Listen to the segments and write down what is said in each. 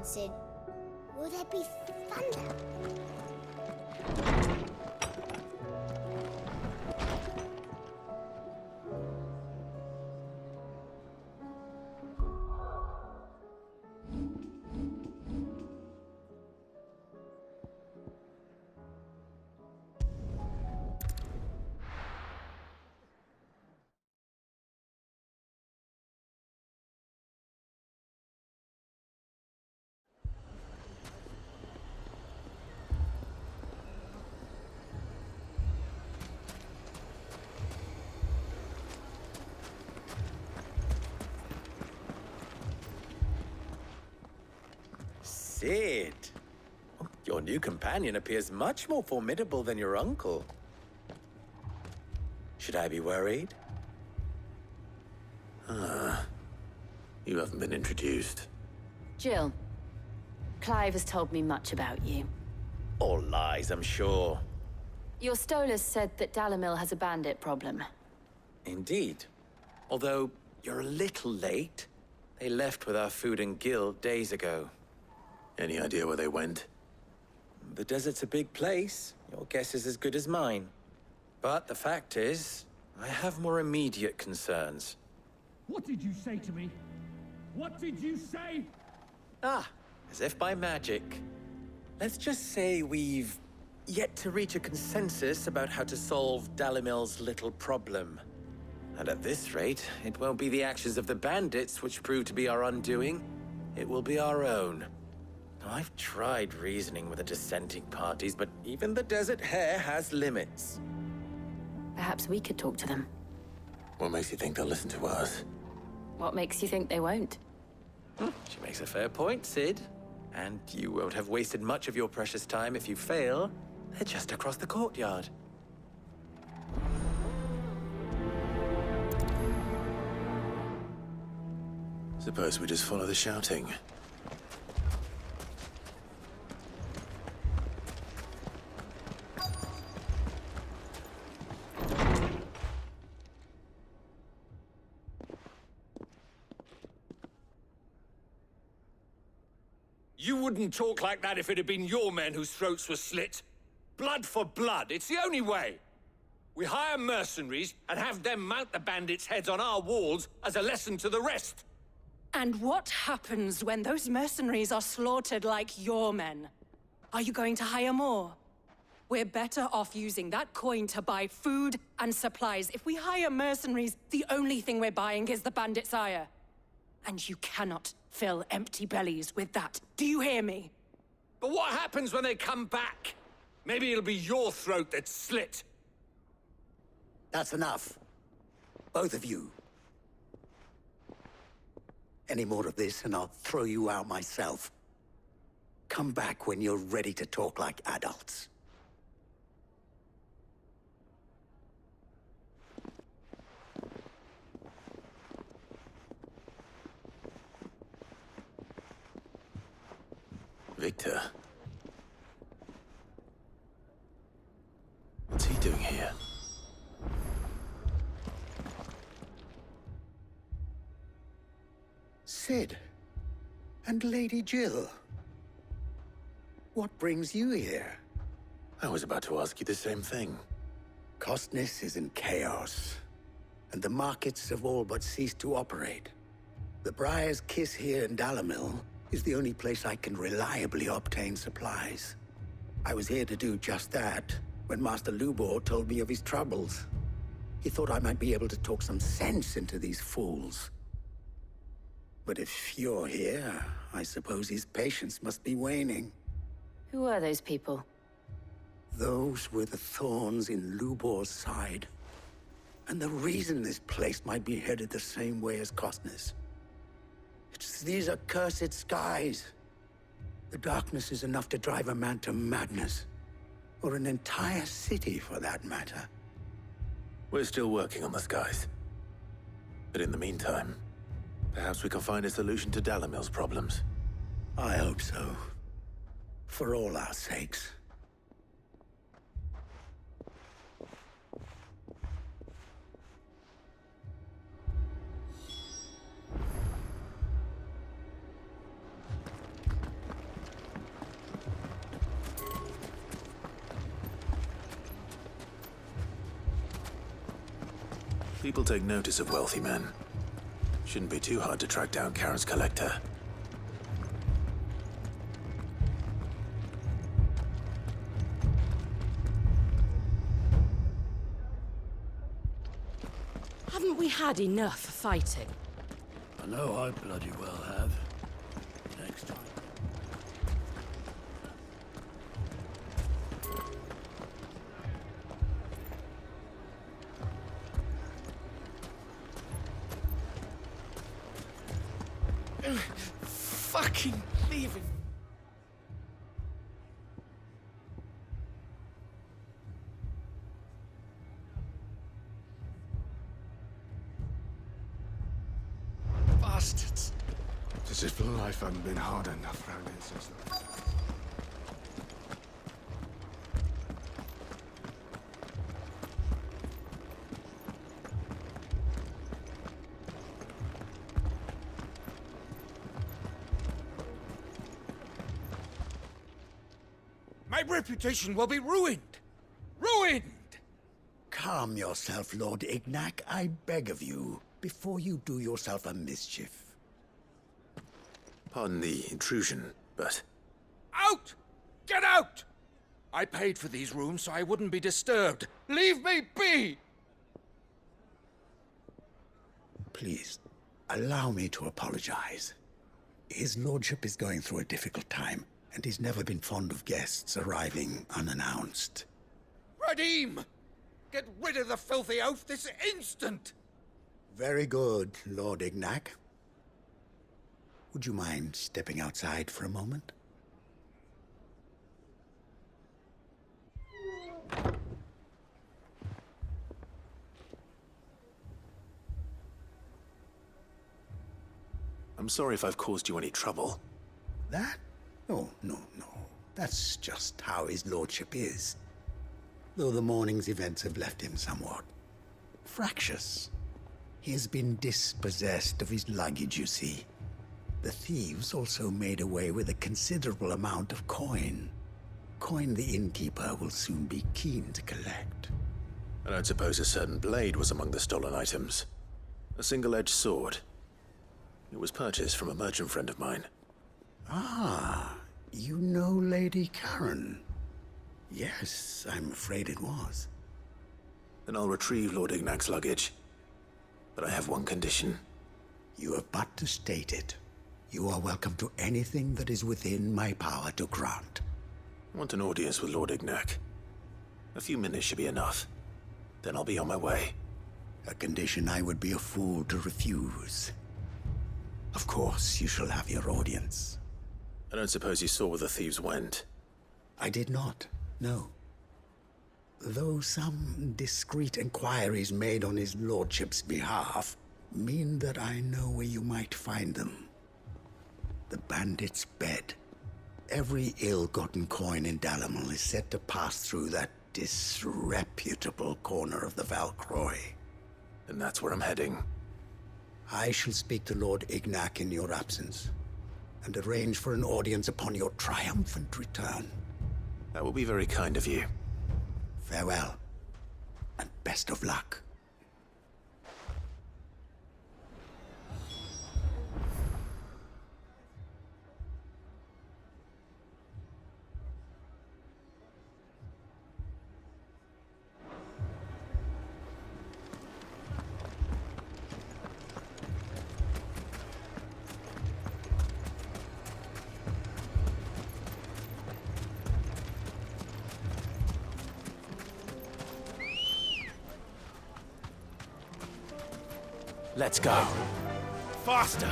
Sid? Will there be thunder? Sid! Your new companion appears much more formidable than your uncle. Should I be worried? You haven't been introduced. Jill, Clive has told me much about you. All lies, I'm sure. Your Stolas said that Dalimil has a bandit problem. Indeed. Although, you're a little late. They left with our food and guild days ago. Any idea where they went? The desert's a big place. Your guess is as good as mine. But the fact is, I have more immediate concerns. What did you say to me? What did you say? As if by magic. Let's just say we've yet to reach a consensus about how to solve Dalimil's little problem. And at this rate, it won't be the actions of the bandits which prove to be our undoing. It will be our own. Now, I've tried reasoning with the dissenting parties, but even the Desert Hare has limits. Perhaps we could talk to them. What makes you think they'll listen to us? What makes you think they won't? She makes a fair point, Sid. And you won't have wasted much of your precious time if you fail. They're just across the courtyard. Suppose we just follow the shouting. You wouldn't talk like that if it had been your men whose throats were slit. Blood for blood, it's the only way. We hire mercenaries and have them mount the bandits' heads on our walls as a lesson to the rest. And what happens when those mercenaries are slaughtered like your men? Are you going to hire more? We're better off using that coin to buy food and supplies. If we hire mercenaries, the only thing we're buying is the bandit's ire. And you cannot fill empty bellies with that. Do you hear me? But what happens when they come back? Maybe it'll be your throat that's slit. That's enough. Both of you. Any more of this and I'll throw you out myself. Come back when you're ready to talk like adults. Victor. What's he doing here? Sid. And Lady Jill. What brings you here? I was about to ask you the same thing. Costness is in chaos, and the markets have all but ceased to operate. The Briar's Kiss here in Dalimil is the only place I can reliably obtain supplies. I was here to do just that when Master Lubor told me of his troubles. He thought I might be able to talk some sense into these fools. But if you're here, I suppose his patience must be waning. Who are those people? Those were the thorns in Lubor's side. And the reason this place might be headed the same way as Costness. It's these accursed skies. The darkness is enough to drive a man to madness. Or an entire city, for that matter. We're still working on the skies. But in the meantime, perhaps we can find a solution to Dalimil's problems. I hope so. For all our sakes. People take notice of wealthy men. Shouldn't be too hard to track down Karen's collector. Haven't we had enough fighting? I know I bloody well have. Next time. Fucking leaving. Bastards. It's as if life hadn't been hard enough round here since the... My reputation will be ruined. Ruined! Calm yourself, Lord Ignac, I beg of you, before you do yourself a mischief. Pardon the intrusion, but Out! Get out! I paid for these rooms so I wouldn't be disturbed. Leave me be! Please, allow me to apologize. His lordship is going through a difficult time, and he's never been fond of guests arriving unannounced. Radim! Get rid of the filthy oaf this instant! Very good, Lord Ignac. Would you mind stepping outside for a moment? I'm sorry if I've caused you any trouble. That? Oh, no. That's just how his lordship is. Though the morning's events have left him somewhat fractious. He has been dispossessed of his luggage, you see. The thieves also made away with a considerable amount of coin. Coin the innkeeper will soon be keen to collect. I don't suppose a certain blade was among the stolen items. A single-edged sword. It was purchased from a merchant friend of mine. Ah, you know Lady Karen. Yes, I'm afraid it was. Then I'll retrieve Lord Ignac's luggage. But I have one condition. You have but to state it. You are welcome to anything that is within my power to grant. I want an audience with Lord Ignac. A few minutes should be enough. Then I'll be on my way. A condition I would be a fool to refuse. Of course, you shall have your audience. I don't suppose you saw where the thieves went. I did not, no. Though some discreet inquiries made on his lordship's behalf mean that I know where you might find them. The bandit's bed. Every ill-gotten coin in Dalimil is said to pass through that disreputable corner of the Valcroy. And that's where I'm heading. I shall speak to Lord Ignac in your absence, and arrange for an audience upon your triumphant return. That will be very kind of you. Farewell, and best of luck. Let's go. Faster!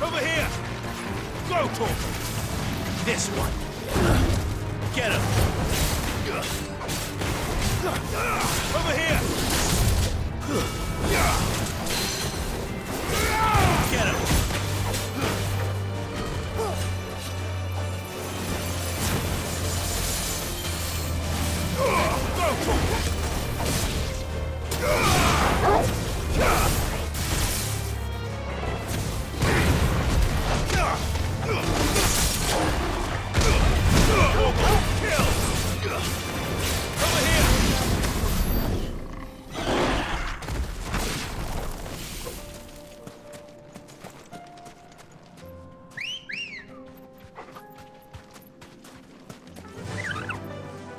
Over here! Go, Torque! This one! Get him! Over here! Get him! Go, Torque!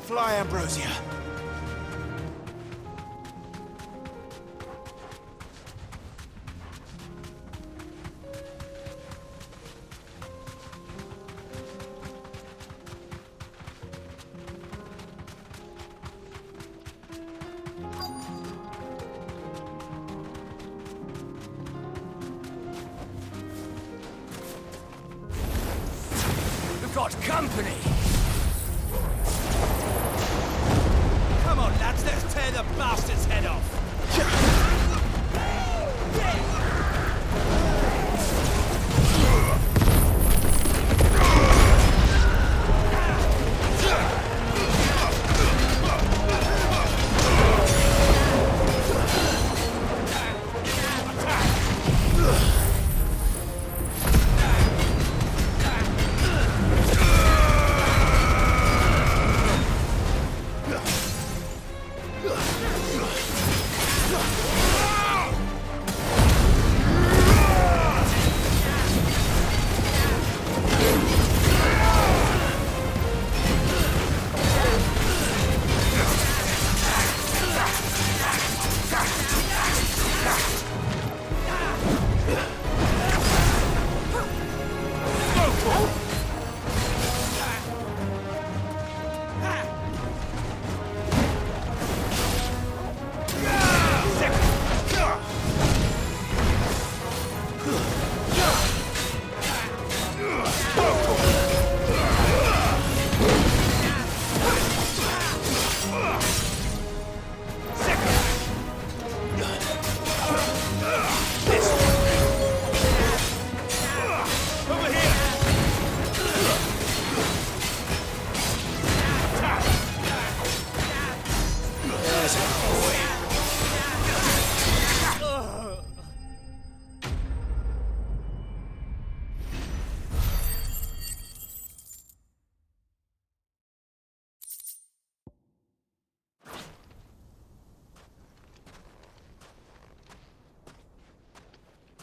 Fly, Ambrosia. We've got company! Come on, lads, let's tear the bastard's head off!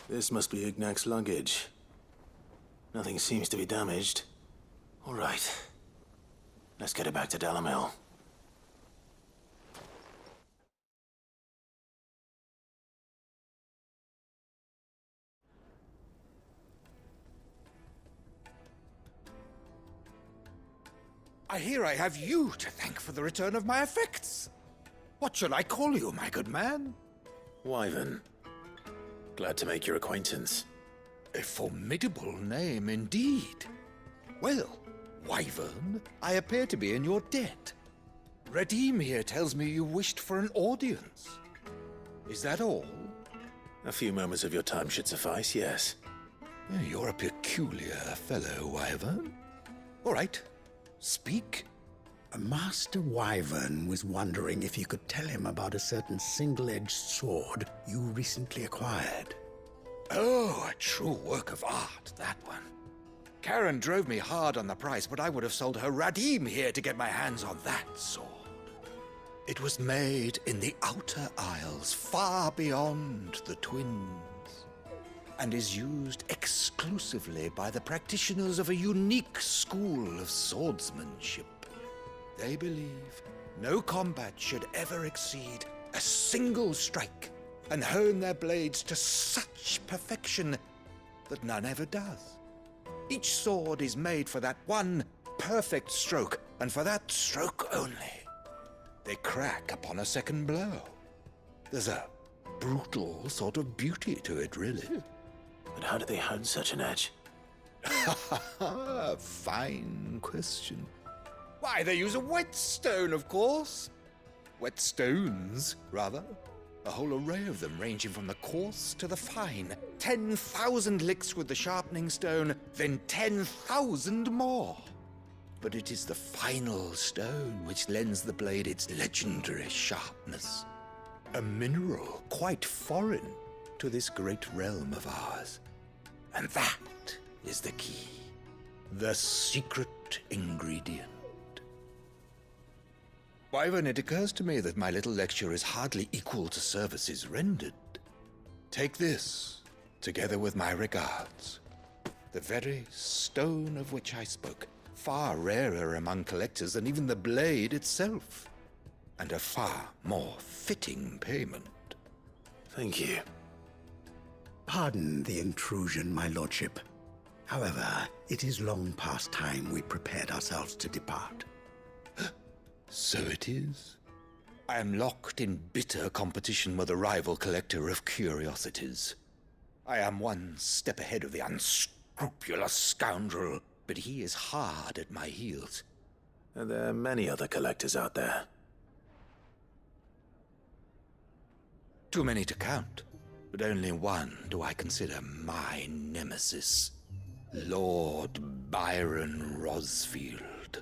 This must be Ignac's luggage. Nothing seems to be damaged. All right. Let's get it back to Dalimil. I hear I have you to thank for the return of my effects. What shall I call you, my good man? Wyvern. Glad to make your acquaintance. A formidable name indeed. Well, Wyvern, I appear to be in your debt. Redeem here tells me you wished for an audience. Is that all? A few moments of your time should suffice, yes. You're a peculiar fellow, Wyvern. All right, speak. Master Wyvern was wondering if you could tell him about a certain single-edged sword you recently acquired. Oh, a true work of art, that one. Karen drove me hard on the price, but I would have sold her Radim here to get my hands on that sword. It was made in the Outer Isles, far beyond the Twins, and is used exclusively by the practitioners of a unique school of swordsmanship. They believe no combat should ever exceed a single strike, and hone their blades to such perfection that none ever does. Each sword is made for that one perfect stroke, and for that stroke only. They crack upon a second blow. There's a brutal sort of beauty to it, really. A But how do they hone such an edge? Fine question. Why, they use a whetstone, of course. Whetstones, rather. A whole array of them, ranging from the coarse to the fine. 10,000 licks with the sharpening stone, then 10,000 more. But it is the final stone which lends the blade its legendary sharpness. A mineral quite foreign to this great realm of ours. And that is the key. The secret ingredient. Wyvern, it occurs to me that my little lecture is hardly equal to services rendered. Take this, together with my regards. The very stone of which I spoke, far rarer among collectors than even the blade itself, and a far more fitting payment. Thank you. Pardon the intrusion, my lordship. However, it is long past time we prepared ourselves to depart. So it is. I am locked in bitter competition with a rival collector of curiosities. I am one step ahead of the unscrupulous scoundrel, but he is hard at my heels. Are there many other collectors out there? Too many to count, but only one do I consider my nemesis. Lord Byron Rosfield,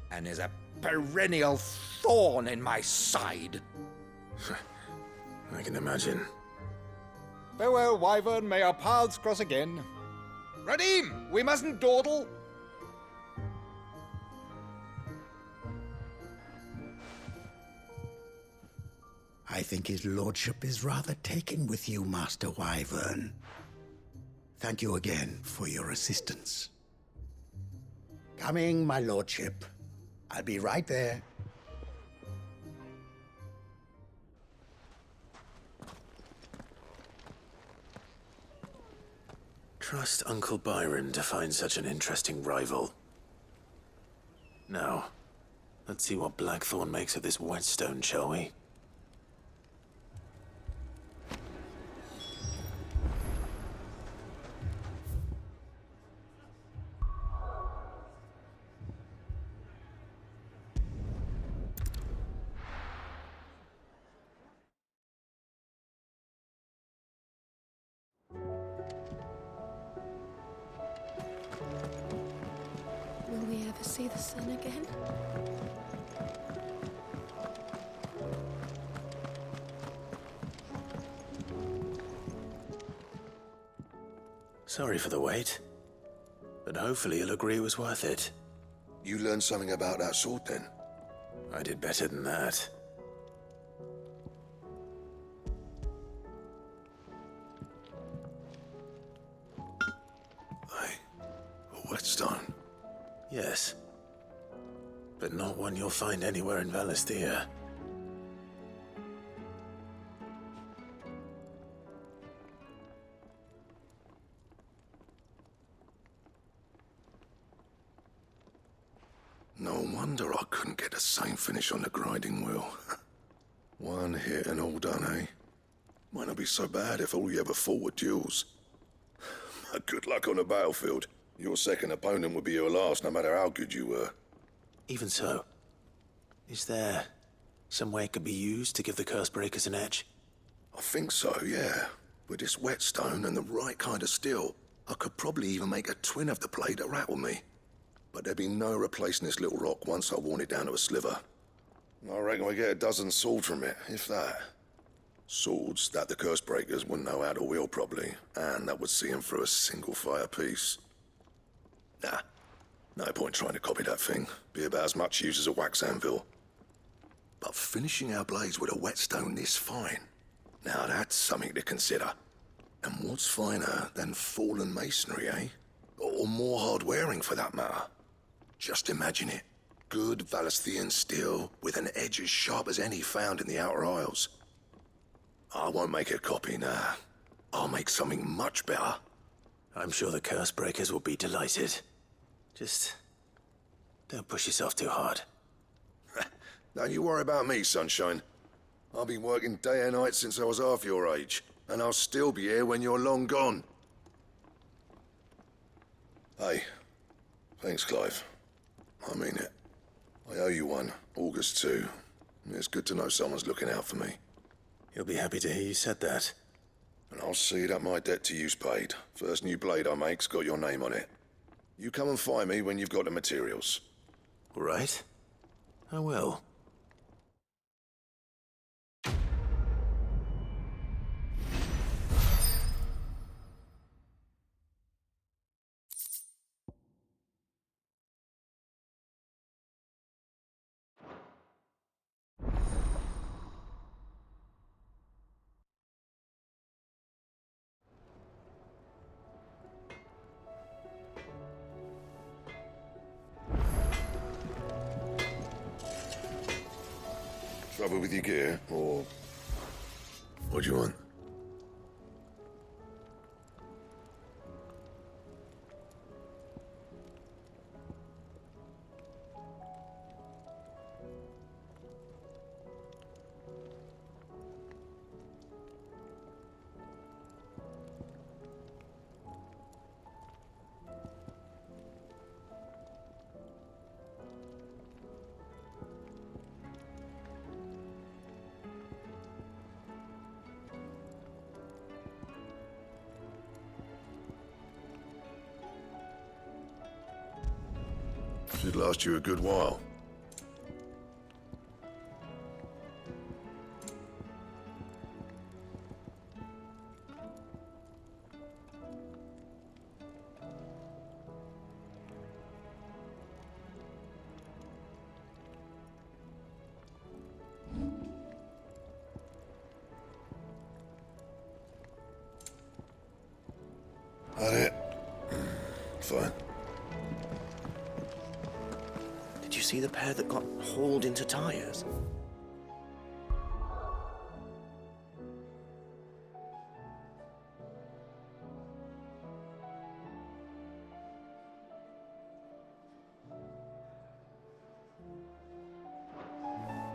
and is a perennial thorn in my side. I can imagine. Farewell, Wyvern. May our paths cross again. Radim, we mustn't dawdle. I think his lordship is rather taken with you, Master Wyvern. Thank you again for your assistance. Coming, my lordship. I'll be right there. Trust Uncle Byron to find such an interesting rival. Now, let's see what Blackthorne makes of this whetstone, shall we? Will we ever see the sun again? Sorry for the wait, but hopefully you'll agree it was worth it. You learned something about that sword, then? I did better than that. A whetstone? Yes. But not one you'll find anywhere in Valisthea. No wonder I couldn't get the same finish on the grinding wheel. One hit and all done, eh? Might not be so bad if all you ever fought were duels. Good luck on the battlefield. Your second opponent would be your last, no matter how good you were. Even so, is there some way it could be used to give the curse breakers an edge? I think so, yeah. With this whetstone and the right kind of steel, I could probably even make a twin of the blade that rattled me. But there'd be no replacing this little rock once I worn it down to a sliver. I reckon we get a dozen swords from it, if that. Swords that the curse breakers wouldn't know how to wield properly, and that would see them through a single fire piece. Nah, no point trying to copy that thing. Be about as much use as a wax anvil. But finishing our blades with a whetstone this fine, now that's something to consider. And what's finer than fallen masonry, eh? Or more hard-wearing, for that matter. Just imagine it. Good Valisthean steel with an edge as sharp as any found in the Outer Isles. I won't make a copy, nah. I'll make something much better. I'm sure the curse breakers will be delighted. Just don't push yourself too hard. Don't you worry about me, sunshine. I've been working day and night since I was half your age, and I'll still be here when you're long gone. Hey, thanks, Clive. I mean it. I owe you one. August too. It's good to know someone's looking out for me. He'll be happy to hear you said that. And I'll see that my debt to you's paid. First new blade I make's got your name on it. You come and find me when you've got the materials. All right. I will. Trouble with your gear, or... What do you want? Should last you a good while. That it? Fine. Did you see the pair that got hauled into tires?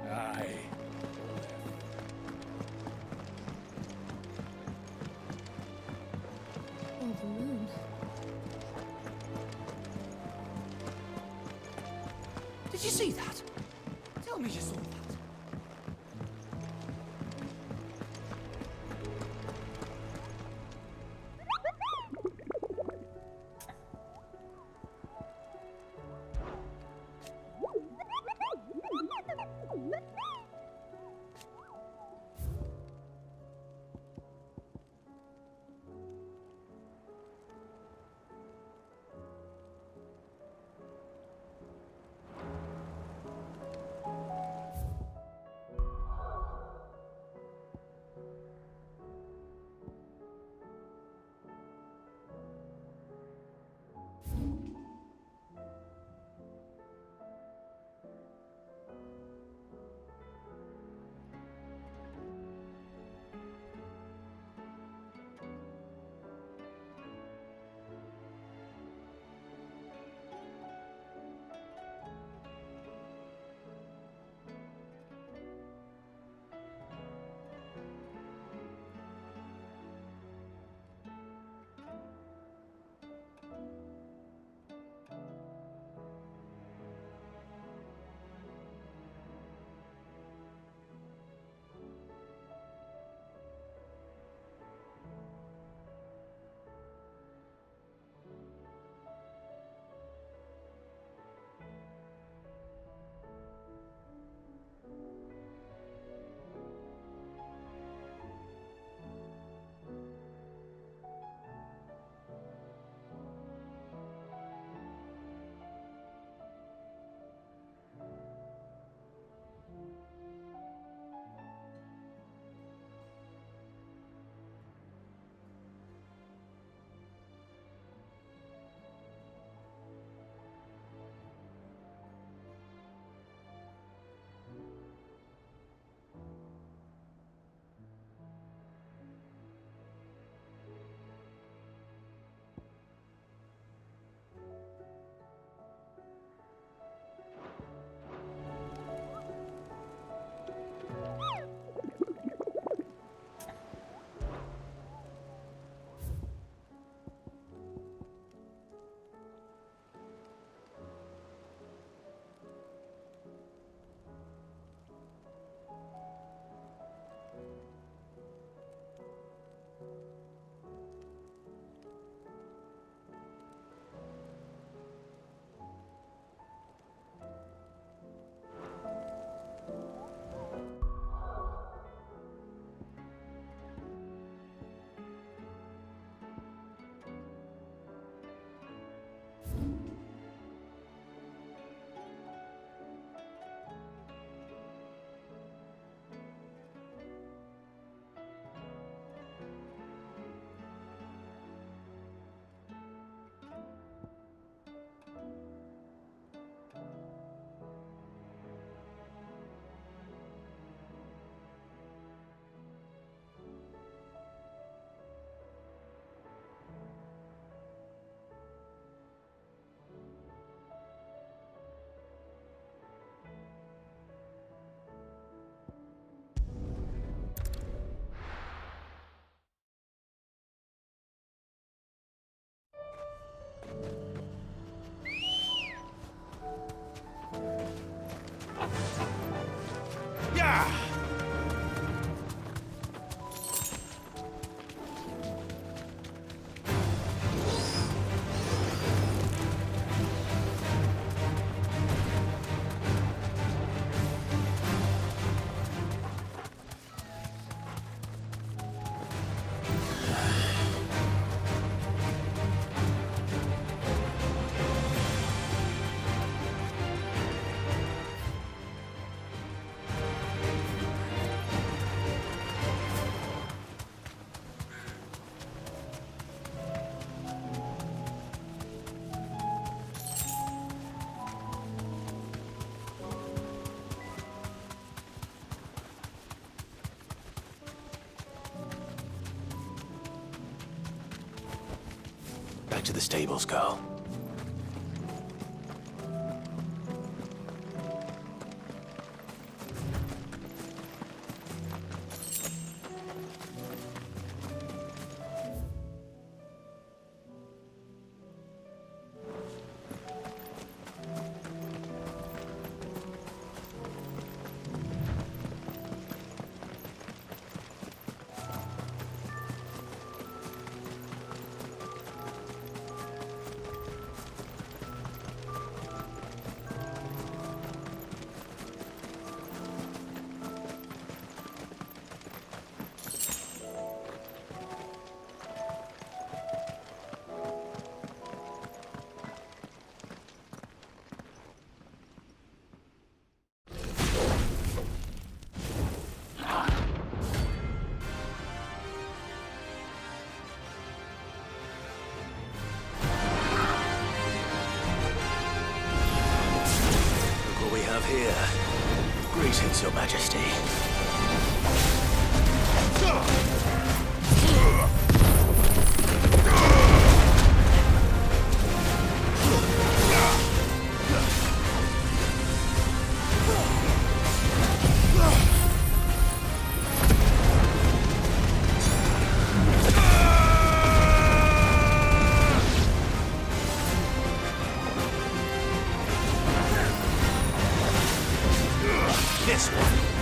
Aye. Oh, the moon. Did you see that? Tell me you saw that. Back to the stables, Carl. Here. Greetings, Your Majesty. This one.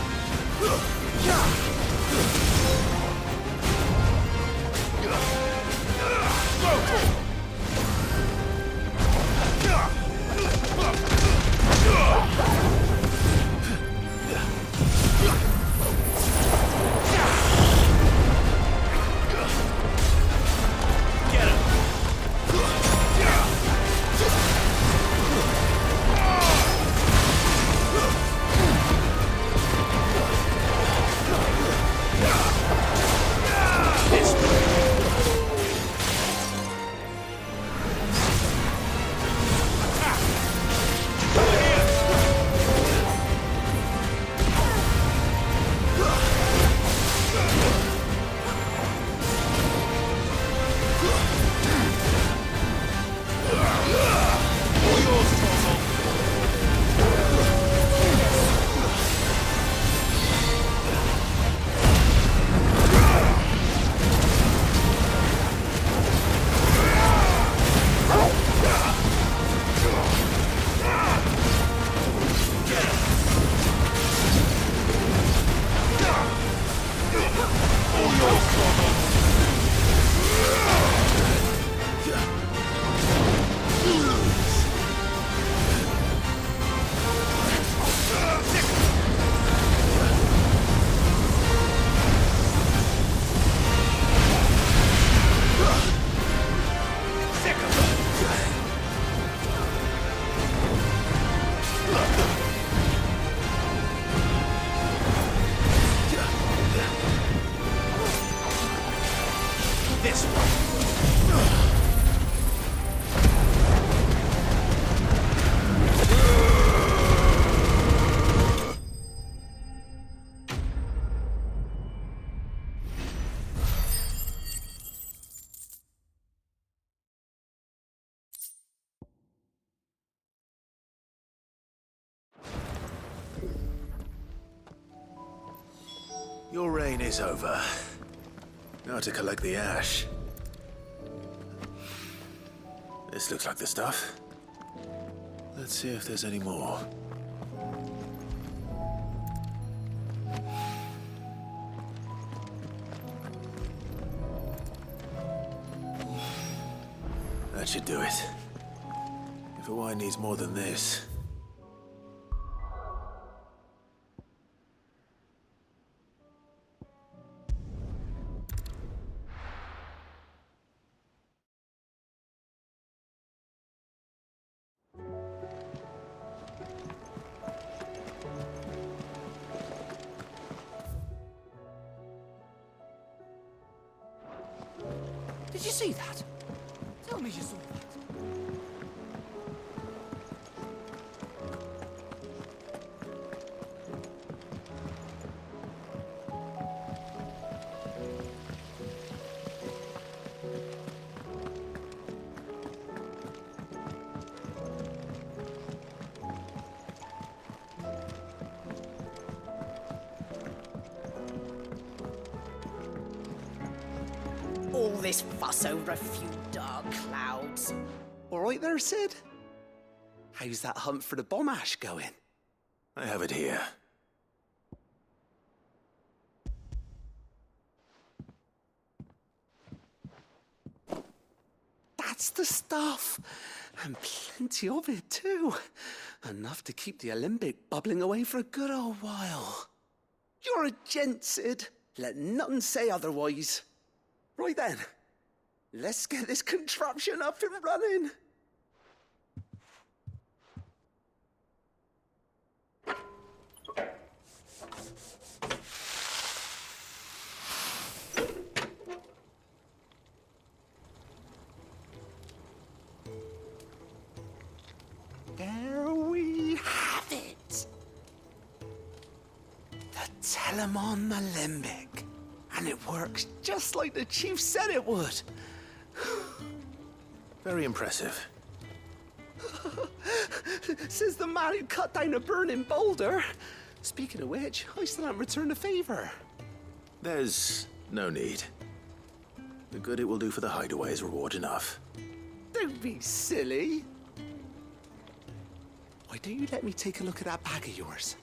Your reign is over. Now to collect the ash. This looks like the stuff. Let's see if there's any more. That should do it. If a wine needs more than this. Did you see that? Tell me you saw that. this fuss over a few dark clouds. All right there, Sid? How's that hunt for the bomb ash going? I have it here. That's the stuff. And plenty of it, too. Enough to keep the alembic bubbling away for a good old while. You're a gent, Sid. Let nothing say otherwise. Right then, let's get this contraption up and running. There we have it. The Telemon Alembic. And it works just like the chief said it would. Very impressive. Says the man who cut down a burning boulder. Speaking of which, I still haven't returned the favor. There's no need. The good it will do for the hideaway is reward enough. Don't be silly. Why don't you let me take a look at that bag of yours?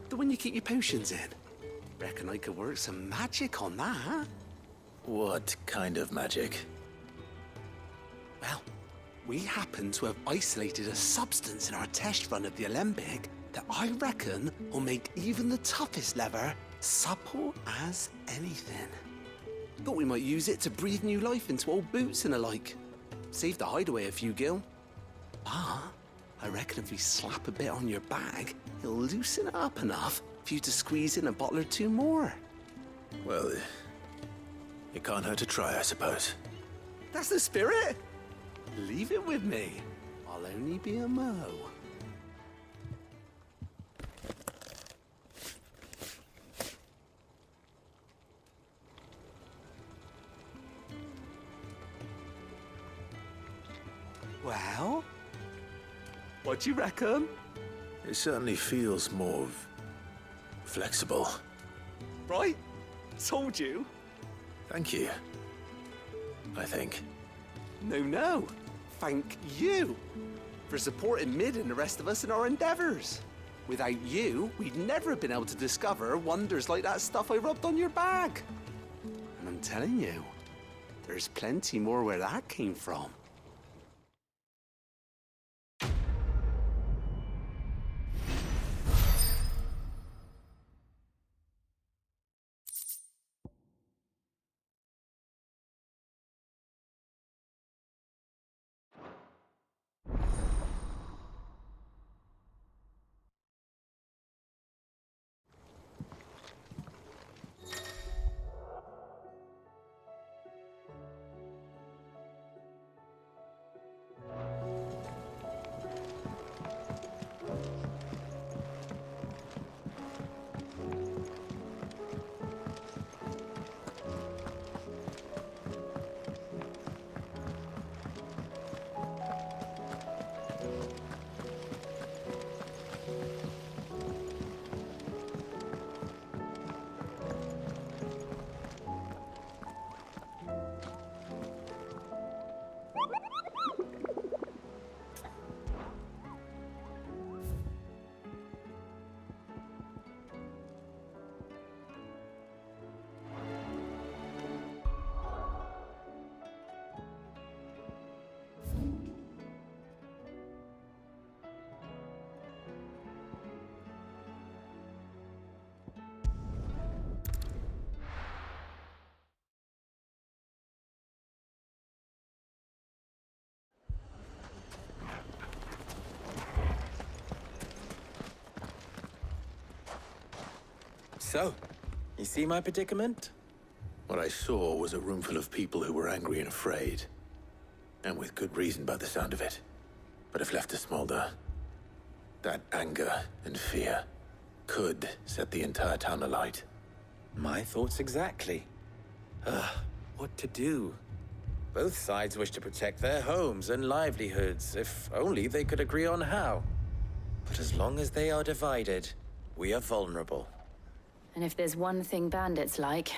The one you keep your potions in. Reckon I could work some magic on that. What kind of magic? Well, we happen to have isolated a substance in our test run of the alembic that I reckon will make even the toughest leather supple as anything. Thought we might use it to breathe new life into old boots and the like. Save the hideaway a few gil. But I reckon if we slap a bit on your bag, it'll loosen it up enough for you to squeeze in a bottle or two more. Well, it can't hurt to try, I suppose. That's the spirit. Leave it with me. I'll only be a mo. Well, what do you reckon? It certainly feels more flexible. Right? Told you. Thank you. I think. No. Thank you for supporting Mid and the rest of us in our endeavors. Without you, we'd never have been able to discover wonders like that stuff I rubbed on your bag. And I'm telling you, there's plenty more where that came from. So, you see my predicament? What I saw was a room full of people who were angry and afraid. And with good reason by the sound of it. But if left to smolder, that anger and fear could set the entire town alight. My thoughts exactly. What to do? Both sides wish to protect their homes and livelihoods, if only they could agree on how. But as long as they are divided, we are vulnerable. And if there's one thing bandits like,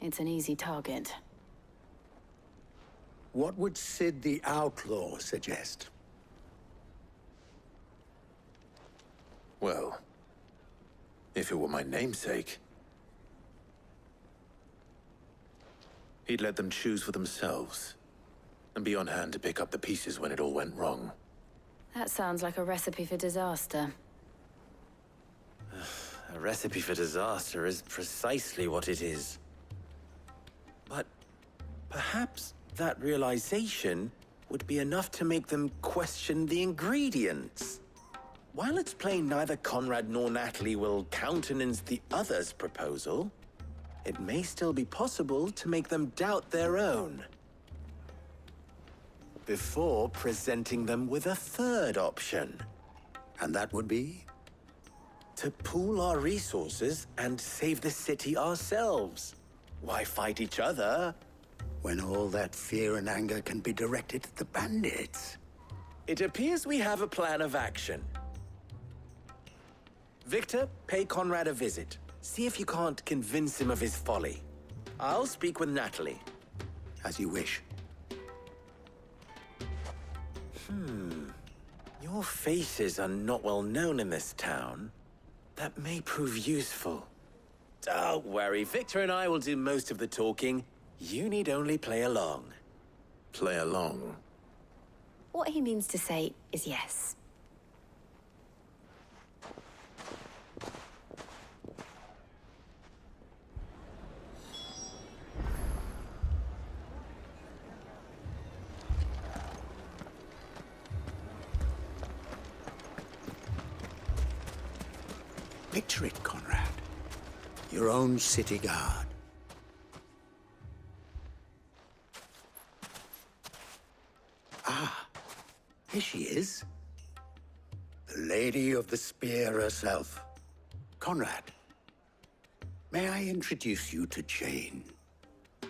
it's an easy target. What would Sid the Outlaw suggest? Well, if it were my namesake, he'd let them choose for themselves, and be on hand to pick up the pieces when it all went wrong. That sounds like a recipe for disaster. A recipe for disaster is precisely what it is. But perhaps that realization would be enough to make them question the ingredients. While it's plain neither Conrad nor Natalie will countenance the other's proposal, it may still be possible to make them doubt their own, before presenting them with a third option. And that would be? To pool our resources and save the city ourselves. Why fight each other when all that fear and anger can be directed at the bandits? It appears we have a plan of action. Victor, pay Conrad a visit. See if you can't convince him of his folly. I'll speak with Natalie. As you wish. Your faces are not well known in this town. That may prove useful. Don't worry, Victor and I will do most of the talking. You need only play along. Play along? What he means to say is yes. Picture it, Conrad. Your own city guard. Ah, here she is. The Lady of the Spear herself. Conrad, may I introduce you to Jane,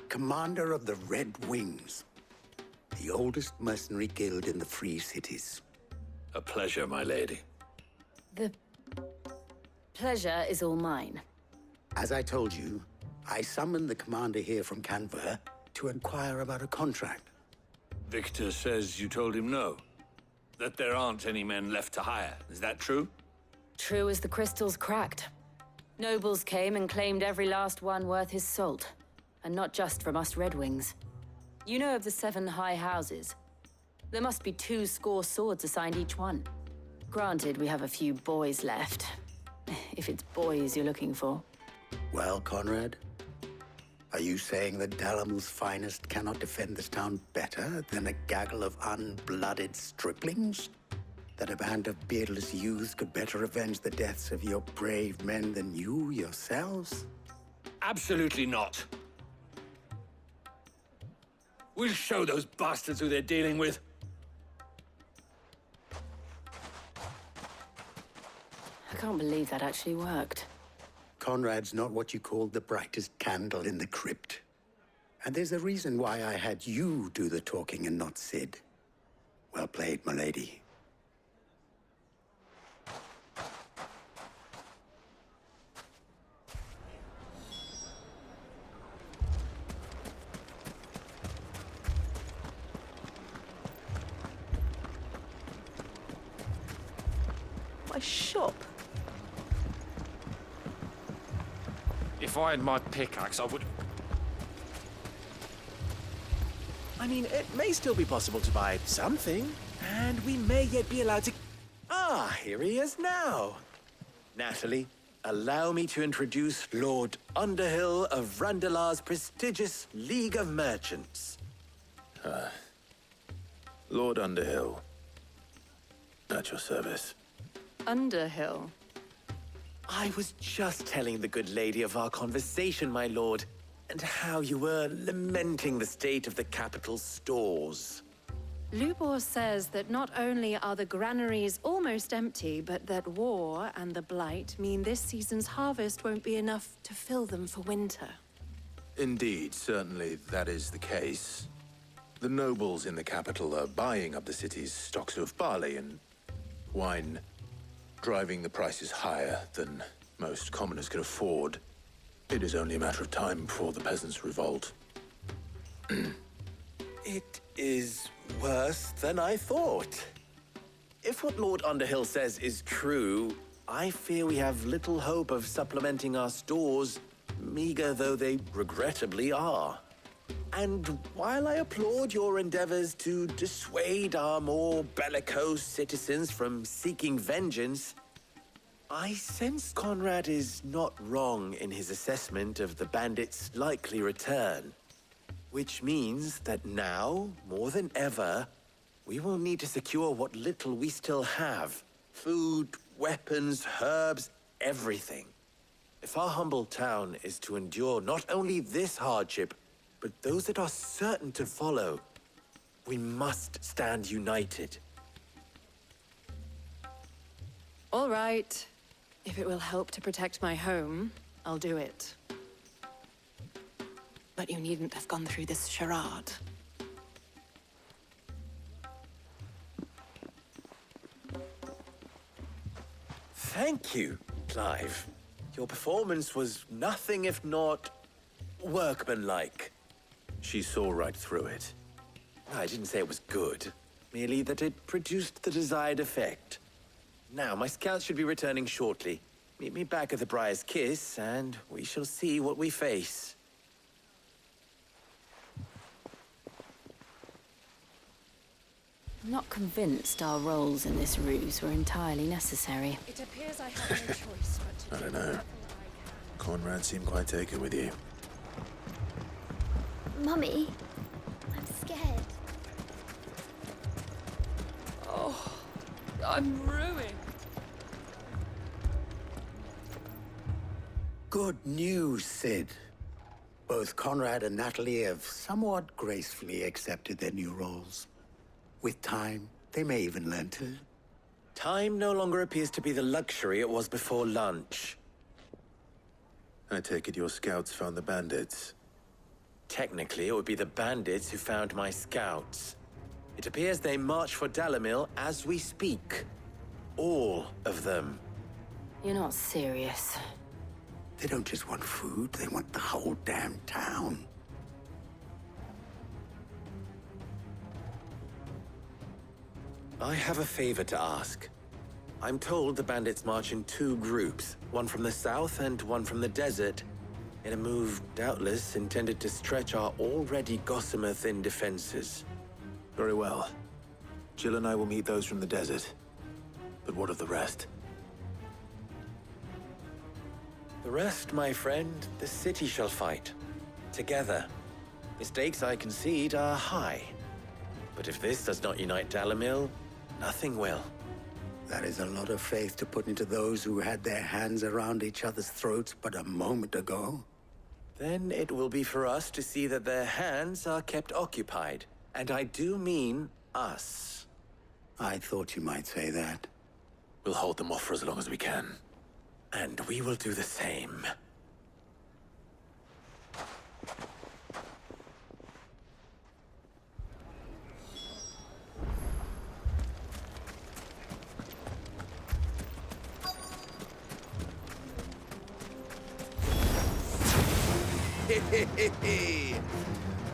commander of the Red Wings, the oldest mercenary guild in the Free Cities. A pleasure, my lady. The pleasure is all mine. As I told you, I summoned the commander here from Canver to inquire about a contract. Victor says you told him no. That there aren't any men left to hire. Is that true? True as the crystals cracked. Nobles came and claimed every last one worth his salt. And not just from us Red Wings. You know of the 7 high houses. There must be 2 swords assigned each one. Granted, we have a few boys left. If it's boys you're looking for. Well, Conrad, are you saying that Dalimil's finest cannot defend this town better than a gaggle of unblooded striplings? That a band of beardless youths could better avenge the deaths of your brave men than you yourselves? Absolutely not. We'll show those bastards who they're dealing with. I can't believe that actually worked. Conrad's not what you called the brightest candle in the crypt. And there's a reason why I had you do the talking and not Sid. Well played, my lady. My shop. If I had my pickaxe, I would... I mean, it may still be possible to buy something, and we may yet be allowed to... Ah, here he is now. Natalie, allow me to introduce Lord Underhill of Randalar's prestigious League of Merchants. Lord Underhill. At your service. Underhill? I was just telling the good lady of our conversation, my lord, and how you were lamenting the state of the capital's stores. Lubor says that not only are the granaries almost empty, but that war and the Blight mean this season's harvest won't be enough to fill them for winter. Indeed, certainly that is the case. The nobles in the capital are buying up the city's stocks of barley and wine, driving the prices higher than most commoners can afford. It is only a matter of time before the peasants revolt. It is worse than I thought. If what Lord Underhill says is true, I fear we have little hope of supplementing our stores, meager though they regrettably are. And while I applaud your endeavors to dissuade our more bellicose citizens from seeking vengeance, I sense Conrad is not wrong in his assessment of the bandits' likely return. Which means that now, more than ever, we will need to secure what little we still have. Food, weapons, herbs, everything. If our humble town is to endure not only this hardship, but those that are certain to follow, we must stand united. All right. If it will help to protect my home, I'll do it. But you needn't have gone through this charade. Thank you, Clive. Your performance was nothing if not workmanlike. She saw right through it. I didn't say it was good, merely that it produced the desired effect. Now, my scouts should be returning shortly. Meet me back at the Briar's Kiss, and we shall see what we face. I'm not convinced our roles in this ruse were entirely necessary. It appears I have no choice but to I don't know. Conrad seemed quite taken with you. Mummy, I'm scared. Oh, I'm ruined. Good news, Sid. Both Conrad and Natalie have somewhat gracefully accepted their new roles. With time, they may even learn to. Time no longer appears to be the luxury it was before lunch. I take it your scouts found the bandits. Technically, it would be the bandits who found my scouts. It appears they march for Dalimil as we speak. All of them. You're not serious. They don't just want food, they want the whole damn town. I have a favor to ask. I'm told the bandits march in two groups, one from the south and one from the desert, in a move doubtless intended to stretch our already gossamer-thin defenses. Very well. Jill and I will meet those from the desert. But what of the rest? The rest, my friend, the city shall fight. Together. The stakes, I concede, are high. But if this does not unite Dalimil, nothing will. That is a lot of faith to put into those who had their hands around each other's throats but a moment ago. Then it will be for us to see that their hands are kept occupied. And I do mean us. I thought you might say that. We'll hold them off for as long as we can. And we will do the same.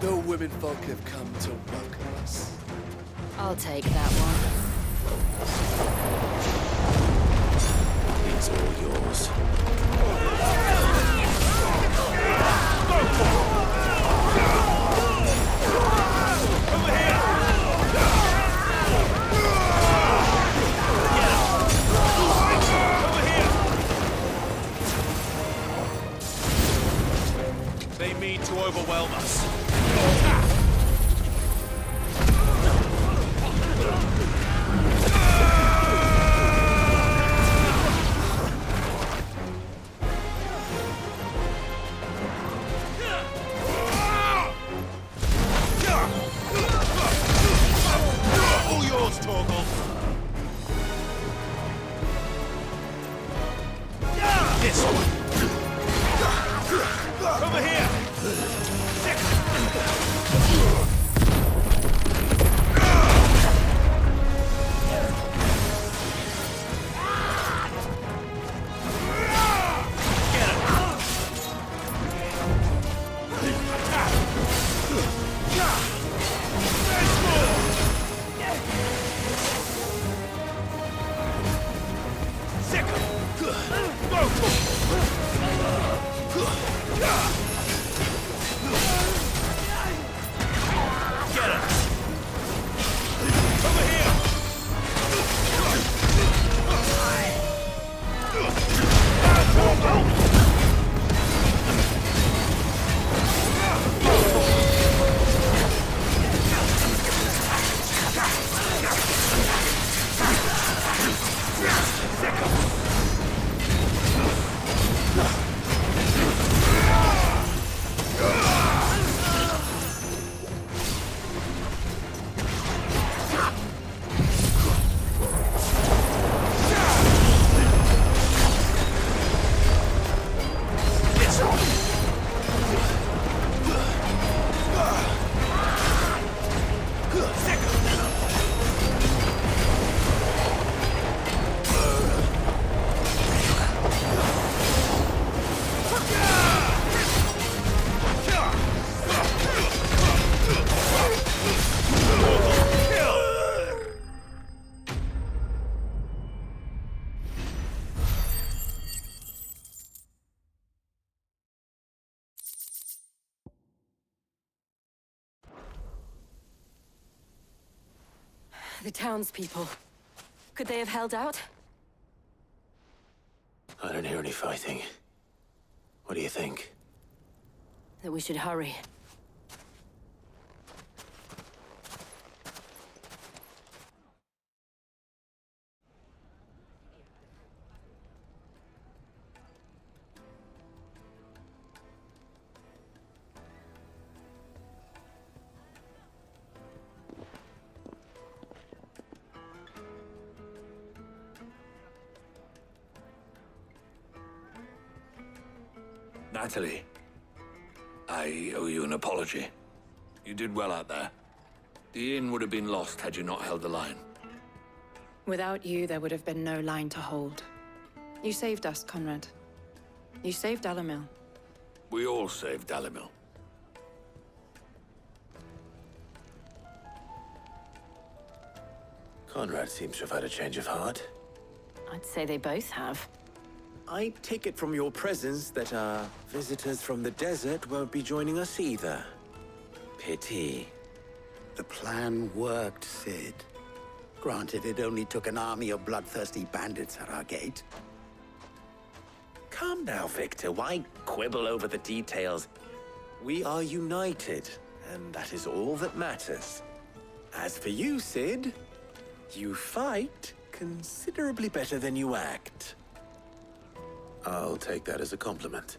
The women folk have come to welcome us. I'll take that one. It's all yours. They mean to overwhelm us. The townspeople. Could they have held out? I don't hear any fighting. What do you think? That we should hurry. Natalie, I owe you an apology. You did well out there. The inn would have been lost had you not held the line. Without you, there would have been no line to hold. You saved us, Conrad. You saved Dalimil. We all saved Dalimil. Conrad seems to have had a change of heart. I'd say they both have. I take it from your presence that our visitors from the desert won't be joining us either. Pity. The plan worked, Sid. Granted, it only took an army of bloodthirsty bandits at our gate. Calm now, Victor. Why quibble over the details? We are united, and that is all that matters. As for you, Sid, you fight considerably better than you act. I'll take that as a compliment.